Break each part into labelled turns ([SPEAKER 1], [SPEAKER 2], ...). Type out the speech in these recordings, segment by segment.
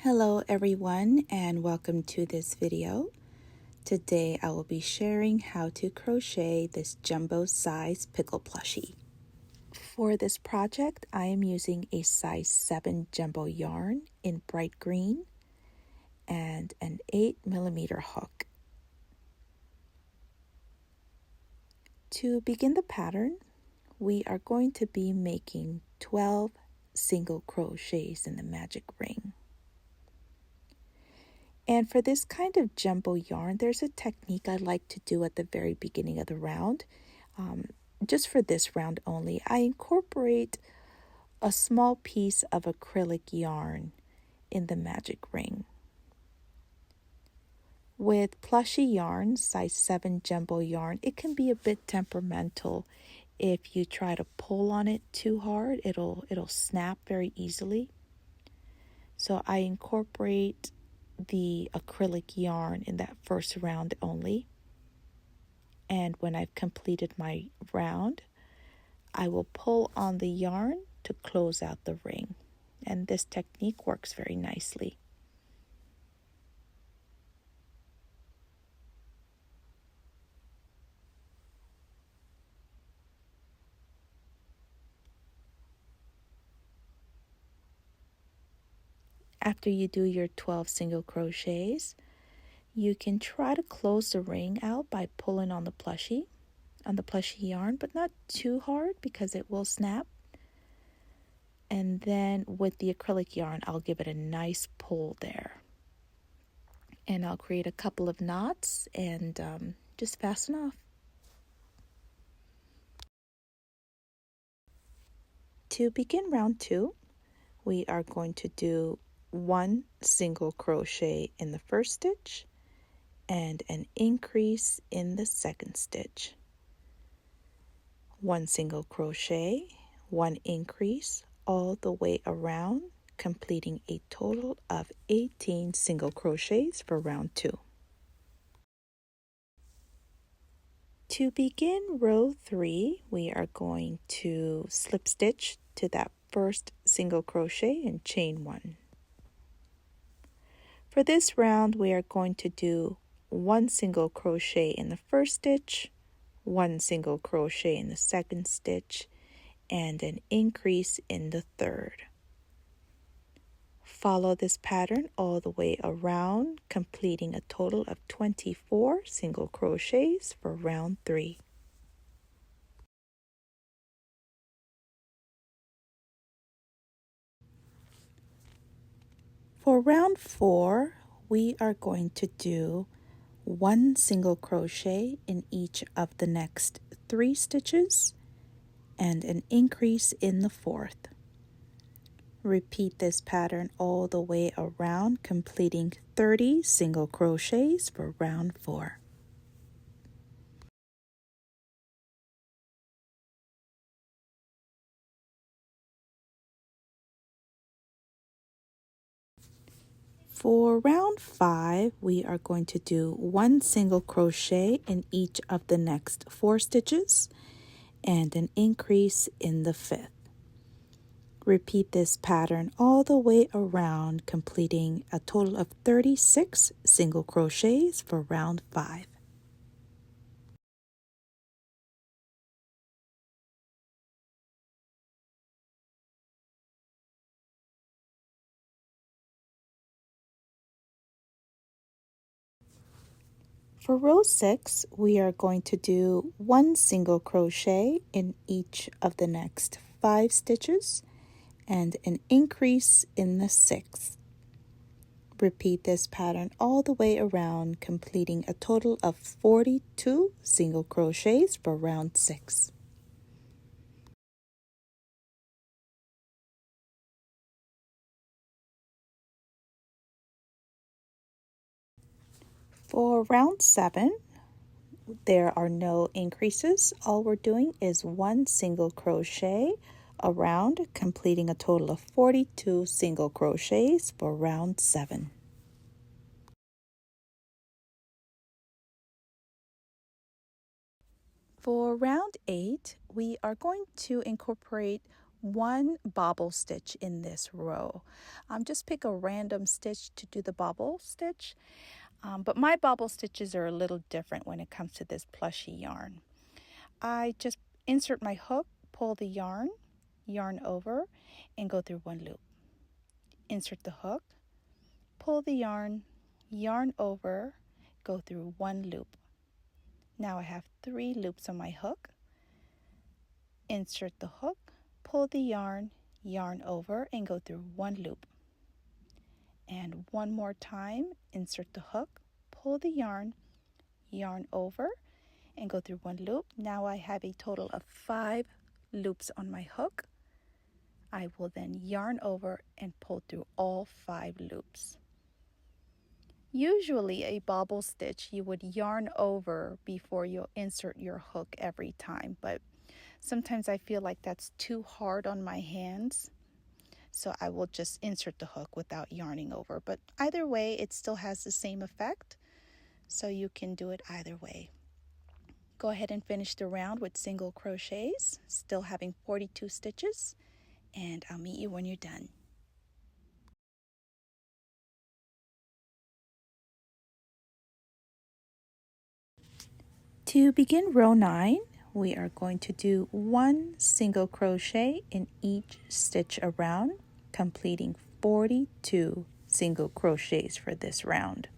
[SPEAKER 1] Hello everyone and welcome to this video. Today I will be sharing how to crochet this jumbo size pickle plushie. For this project I am using a size 7 jumbo yarn in bright green and an 8mm hook. To begin the pattern, we are going to be making 12 single crochets in the magic ring. And for this kind of jumbo yarn, there's a technique I like to do at the very beginning of the round. Just for this round only, I incorporate a small piece of acrylic yarn in the magic ring. With plushy yarn, size 7 jumbo yarn, it can be a bit temperamental. If you try to pull on it too hard, it'll snap very easily. So I incorporate the acrylic yarn in that first round only. And when I've completed my round, I will pull on the yarn to close out the ring. And this technique works very nicely. After you do your 12 single crochets, you can try to close the ring out by pulling on the plushie yarn, but not too hard because it will snap. And then with the acrylic yarn, I'll give it a nice pull there. And I'll create a couple of knots and just fasten off. To begin round 2, we are going to do 1 single crochet in the first stitch and an increase in the second stitch. 1 single crochet, 1 increase all the way around, completing a total of 18 single crochets for round 2. To begin row 3, we are going to slip stitch to that first single crochet and chain 1. For this round, we are going to do 1 single crochet in the first stitch, 1 single crochet in the second stitch, and an increase in the third. Follow this pattern all the way around, completing a total of 24 single crochets for round 3. For round 4, we are going to do 1 single crochet in each of the next 3 stitches and an increase in the fourth. Repeat this pattern all the way around, completing 30 single crochets for round 4. For round 5, we are going to do 1 single crochet in each of the next 4 stitches and an increase in the fifth. Repeat this pattern all the way around, completing a total of 36 single crochets for round 5. For row 6, we are going to do 1 single crochet in each of the next 5 stitches and an increase in the sixth. Repeat this pattern all the way around, completing a total of 42 single crochets for round 6. For round 7, there are no increases. All we're doing is 1 single crochet around, completing a total of 42 single crochets for round 7. For round 8, we are going to incorporate one bobble stitch in this row. Just pick a random stitch to do the bobble stitch. But my bobble stitches are a little different when it comes to this plushy yarn. I just insert my hook, pull the yarn over, and go through one loop. Insert the hook, pull the yarn over, go through one loop. Now I have 3 loops on my hook. Insert the hook, pull the yarn over, and go through one loop. And one more time, insert the hook, pull the yarn over, and go through one loop. Now I have a total of 5 loops on my hook. I will then yarn over and pull through all 5 loops. Usually a bobble stitch you would yarn over before you insert your hook every time, but sometimes I feel like that's too hard on my hands, so I will just insert the hook without yarning over. But either way, it still has the same effect, so you can do it either way. Go ahead and finish the round with single crochets, still having 42 stitches, and I'll meet you when you're done. To begin row 9, we are going to do 1 single crochet in each stitch around, completing 42 single crochets for this round.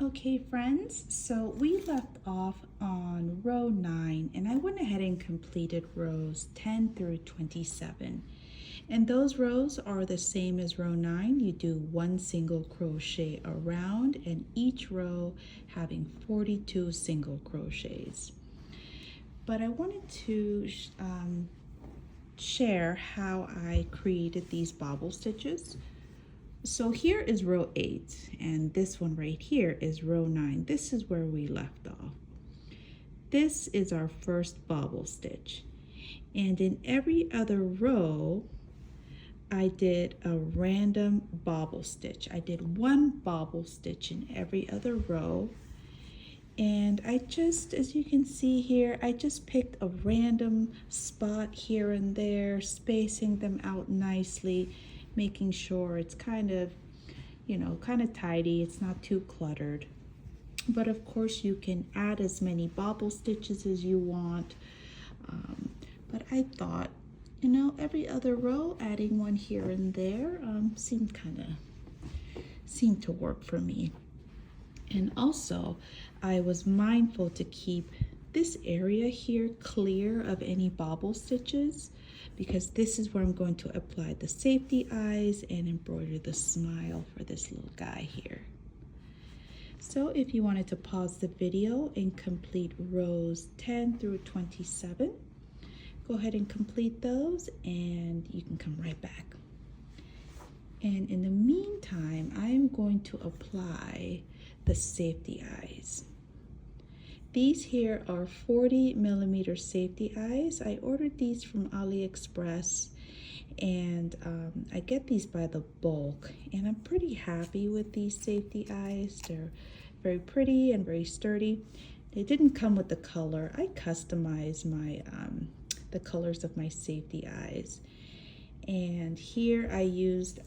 [SPEAKER 1] Okay friends, so we left off on row 9 and I went ahead and completed rows 10 through 27. And those rows are the same as row 9. You do 1 single crochet around and each row having 42 single crochets. But I wanted to share how I created these bobble stitches. So here is row 8 and this one right here is row 9. This is where we left off. This is our first bobble stitch, and in every other row I did a random bobble stitch. I did 1 bobble stitch in every other row, and I just, as you can see here, I just picked a random spot here and there, spacing them out nicely, making sure it's kind of, kind of tidy. It's not too cluttered. But of course you can add as many bobble stitches as you want. But I thought, every other row, adding 1 here and there seemed to work for me. And also, I was mindful to keep this area here clear of any bobble stitches, because this is where I'm going to apply the safety eyes and embroider the smile for this little guy here. So if you wanted to pause the video and complete rows 10 through 27, go ahead and complete those and you can come right back. And in the meantime, I am going to apply the safety eyes. These here are 40mm safety eyes. I ordered these from AliExpress, and I get these by the bulk, and I'm pretty happy with these safety eyes. They're very pretty and very sturdy. They didn't come with the color. I customized my the colors of my safety eyes, and here I used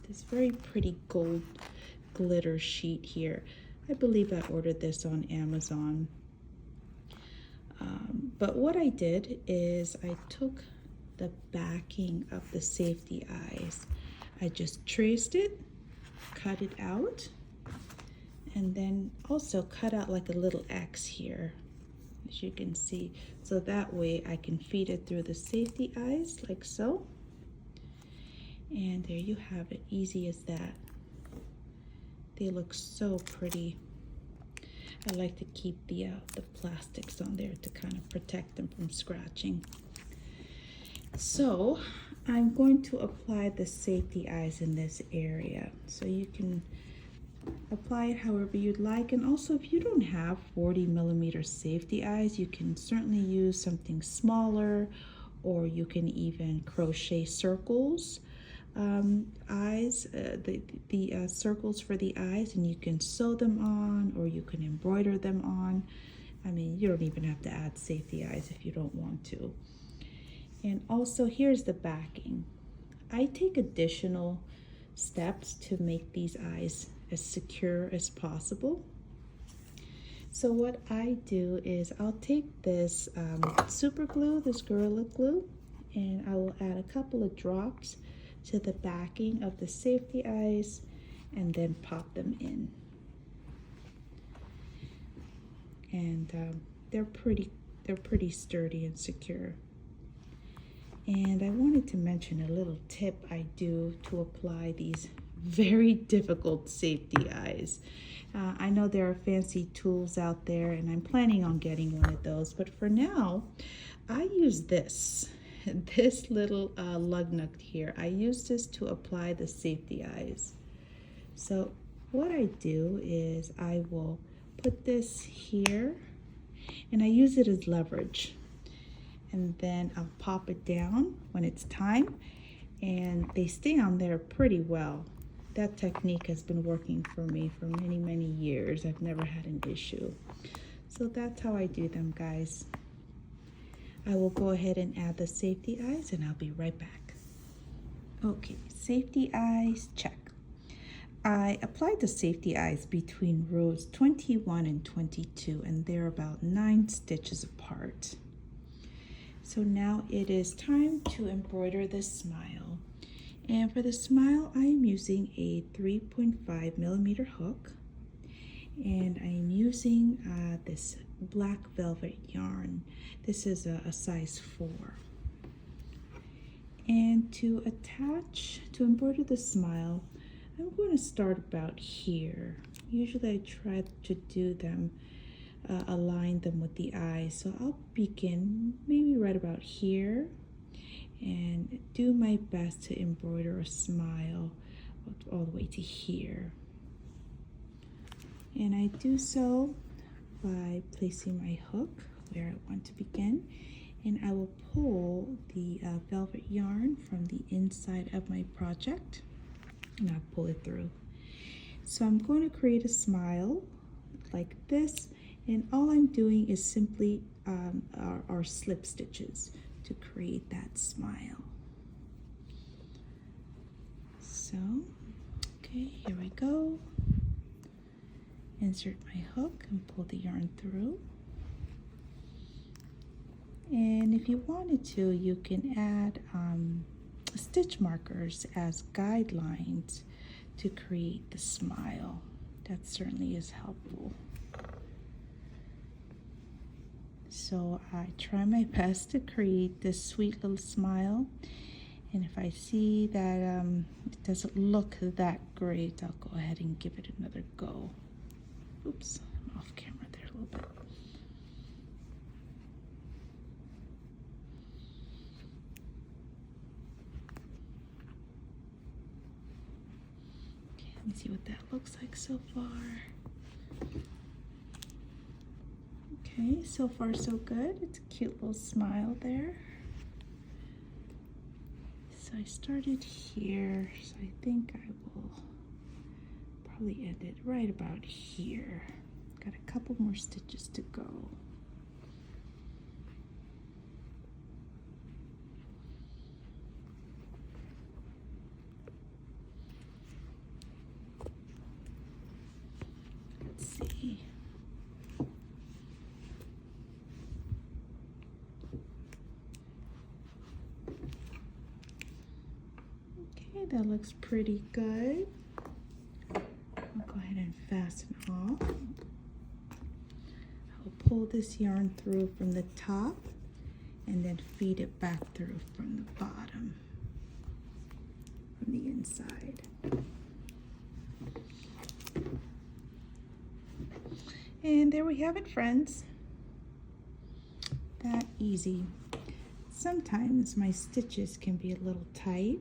[SPEAKER 1] this very pretty gold glitter sheet here. I believe I ordered this on Amazon. But what I did is I took the backing of the safety eyes. I just traced it, cut it out, and then also cut out like a little X here, as you can see. So that way I can feed it through the safety eyes like so. And there you have it, easy as that. They look so pretty. I like to keep the plastics on there to kind of protect them from scratching. So I'm going to apply the safety eyes in this area. So you can apply it however you'd like. And also, if you don't have 40mm safety eyes, you can certainly use something smaller or you can even crochet circles, eyes, the circles for the eyes, and you can sew them on or you can embroider them on. I mean, you don't even have to add safety eyes if you don't want to. And also, here's the backing. I take additional steps to make these eyes as secure as possible. So what I do is I'll take this super glue, this Gorilla Glue, and I will add a couple of drops to the backing of the safety eyes and then pop them in. And they're pretty sturdy and secure. And I wanted to mention a little tip I do to apply these very difficult safety eyes. I know there are fancy tools out there, and I'm planning on getting one of those, but for now, I use this little lug nut here. I use this to apply the safety eyes. So what I do is I will put this here, and I use it as leverage. And then I'll pop it down when it's time, and they stay on there pretty well. That technique has been working for me for many, many years. I've never had an issue. So that's how I do them, guys. I will go ahead and add the safety eyes, and I'll be right back. Okay, safety eyes, check. I applied the safety eyes between rows 21 and 22, and they're about 9 stitches apart. So now it is time to embroider the smile. And for the smile, I am using a 3.5 millimeter hook. And I am using this black velvet yarn. This is a size 4. And to embroider the smile, I'm going to start about here. Usually I try to do them align them with the eyes. So I'll begin maybe right about here and do my best to embroider a smile all the way to here. And I do so by placing my hook where I want to begin, and I will pull the velvet yarn from the inside of my project, and I'll pull it through. So I'm going to create a smile like this, and all I'm doing is simply our slip stitches to create that smile. So, okay, here we go. Insert my hook and pull the yarn through. And if you wanted to, you can add stitch markers as guidelines to create the smile. That certainly is helpful. So I try my best to create this sweet little smile, and if I see that it doesn't look that great, I'll go ahead and give it another go. Oops, I'm off camera there a little bit. Okay, let me see what that looks like so far. Okay, so far so good. It's a cute little smile there. So I started here, so I think I will probably end it right about here. Got a couple more stitches to go. Let's see. Okay, that looks pretty good. I'll go ahead and fasten off. I'll pull this yarn through from the top and then feed it back through from the bottom, from the inside. And there we have it, friends. That easy. Sometimes my stitches can be a little tight.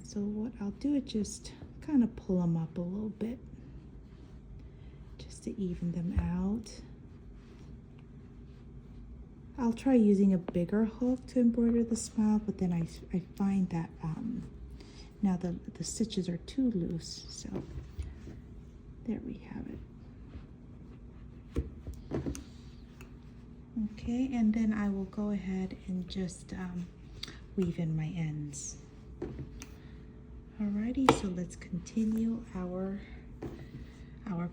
[SPEAKER 1] So what I'll do is just kind of pull them up a little bit just to even them out. I'll try using a bigger hook to embroider the smile, but then I find that now the stitches are too loose. So there we have it. Okay, and then I will go ahead and just weave in my ends. Alrighty, so let's continue our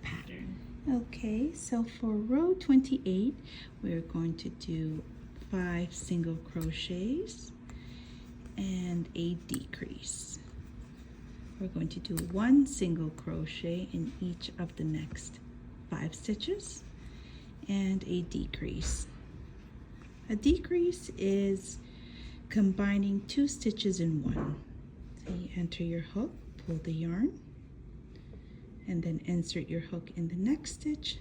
[SPEAKER 1] pattern. Okay, so for row 28, we're going to do 5 single crochets and a decrease. We're going to do 1 single crochet in each of the next 5 stitches and a decrease. A decrease is combining 2 stitches in one. So you enter your hook, pull the yarn, and then insert your hook in the next stitch,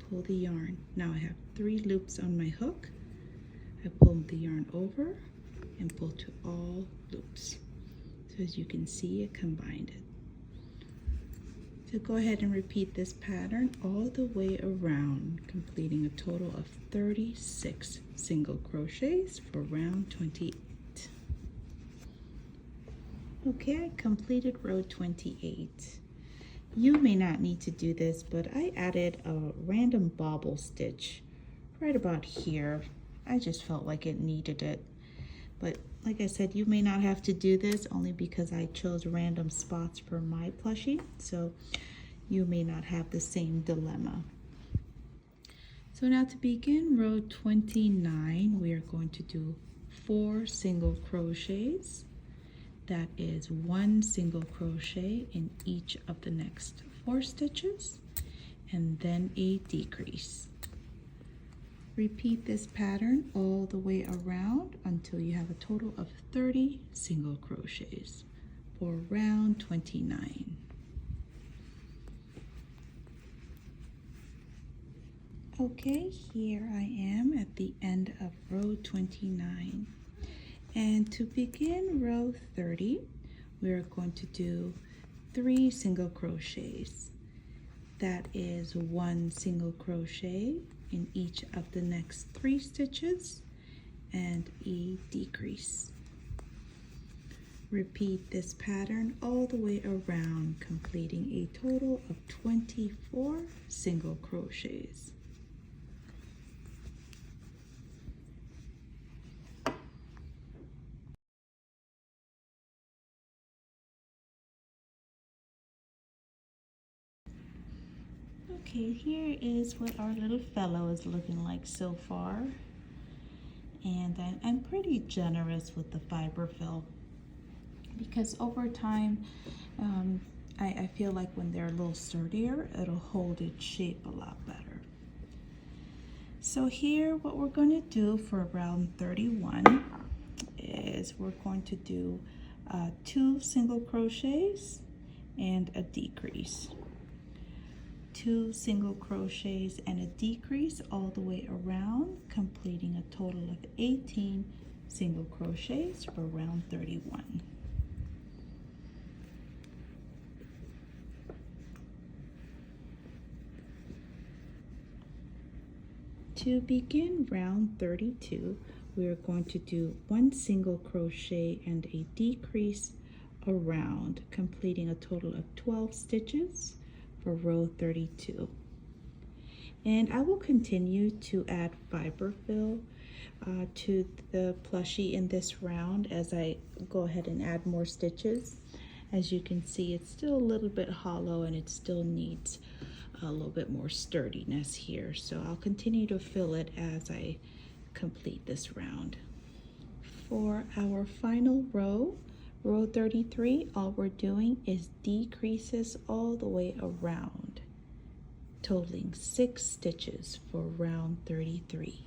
[SPEAKER 1] pull the yarn. Now I have 3 loops on my hook. I pull the yarn over and pull to all loops. So as you can see, it combined it. So go ahead and repeat this pattern all the way around, completing a total of 36 single crochets for round 28. Okay, I completed row 28. You may not need to do this, but I added a random bobble stitch right about here. I just felt like it needed it. But like I said, you may not have to do this only because I chose random spots for my plushie. So you may not have the same dilemma. So now to begin row 29, we are going to do 4 single crochets. That is 1 single crochet in each of the next 4 stitches and then a decrease. Repeat this pattern all the way around until you have a total of 30 single crochets for round 29. Okay, here I am at the end of row 29. And to begin row 30, we're going to do 3 single crochets. That is 1 single crochet in each of the next 3 stitches and a decrease. Repeat this pattern all the way around, completing a total of 24 single crochets. Okay, here is what our little fellow is looking like so far. And I'm pretty generous with the fiber fill because over time, I feel like when they're a little sturdier, it'll hold its shape a lot better. So here, what we're going to do for round 31 is we're going to do 2 single crochets and a decrease. 2 single crochets and a decrease all the way around, completing a total of 18 single crochets for round 31. To begin round 32, we are going to do 1 single crochet and a decrease around, completing a total of 12 stitches for row 32. And I will continue to add fiber fill to the plushie in this round as I go ahead and add more stitches. As you can see, it's still a little bit hollow and it still needs a little bit more sturdiness here. So I'll continue to fill it as I complete this round. For our final row, row 33, all we're doing is decreases all the way around, totaling 6 stitches for round 33.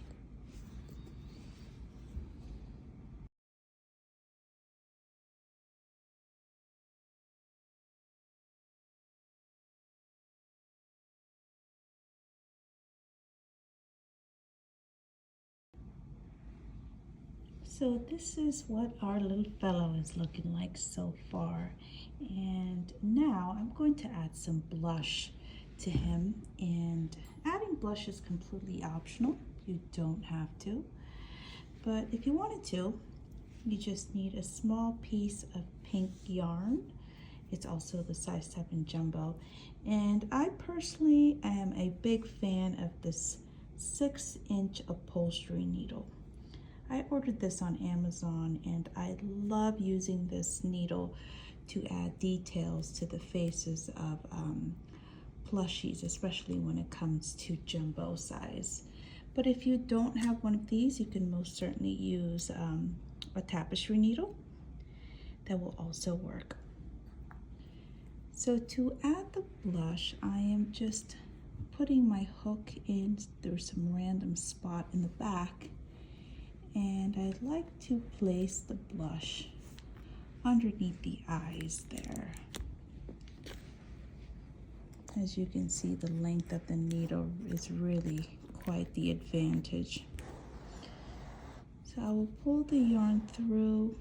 [SPEAKER 1] So this is what our little fellow is looking like so far. And now I'm going to add some blush to him. And adding blush is completely optional. You don't have to. But if you wanted to, you just need a small piece of pink yarn. It's also the size 7 jumbo. And I personally am a big fan of this 6-inch upholstery needle. I ordered this on Amazon and I love using this needle to add details to the faces of plushies, especially when it comes to jumbo size. But if you don't have one of these, you can most certainly use a tapestry needle. That will also work. So to add the blush, I am just putting my hook in through some random spot in the back, and I like to place the blush underneath the eyes there. As you can see, the length of the needle is really quite the advantage. So I will pull the yarn through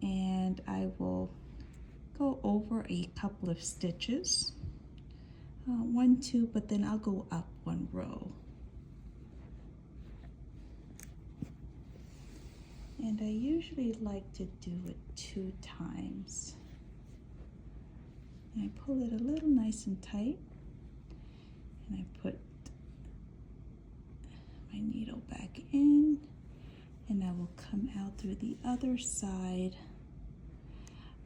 [SPEAKER 1] and I will go over a couple of stitches, 1, 2, but then I'll go up 1 row. And I usually like to do it 2 times. And I pull it a little nice and tight, and I put my needle back in, and I will come out through the other side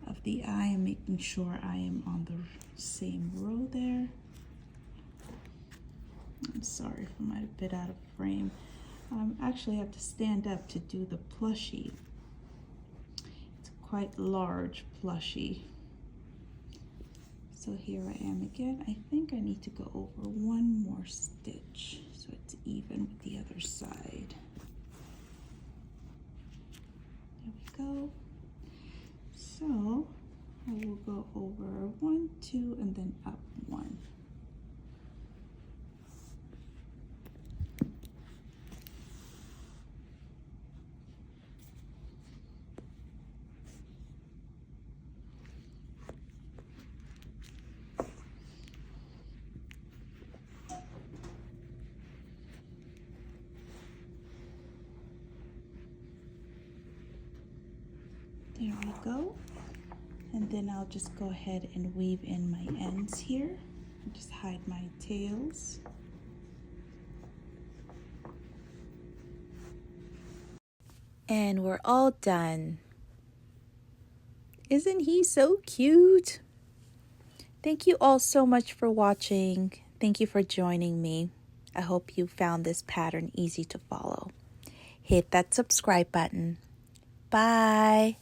[SPEAKER 1] of the eye and making sure I am on the same row there. I'm sorry if I might have been out of frame. Actually, I have to stand up to do the plushie. It's a quite large plushie. So here I am again. I think I need to go over 1 more stitch so it's even with the other side. There we go. So I will go over 1, 2, and then up 1. There we go. And then I'll just go ahead and weave in my ends here. Just hide my tails. And we're all done. Isn't he so cute? Thank you all so much for watching. Thank you for joining me. I hope you found this pattern easy to follow. Hit that subscribe button. Bye.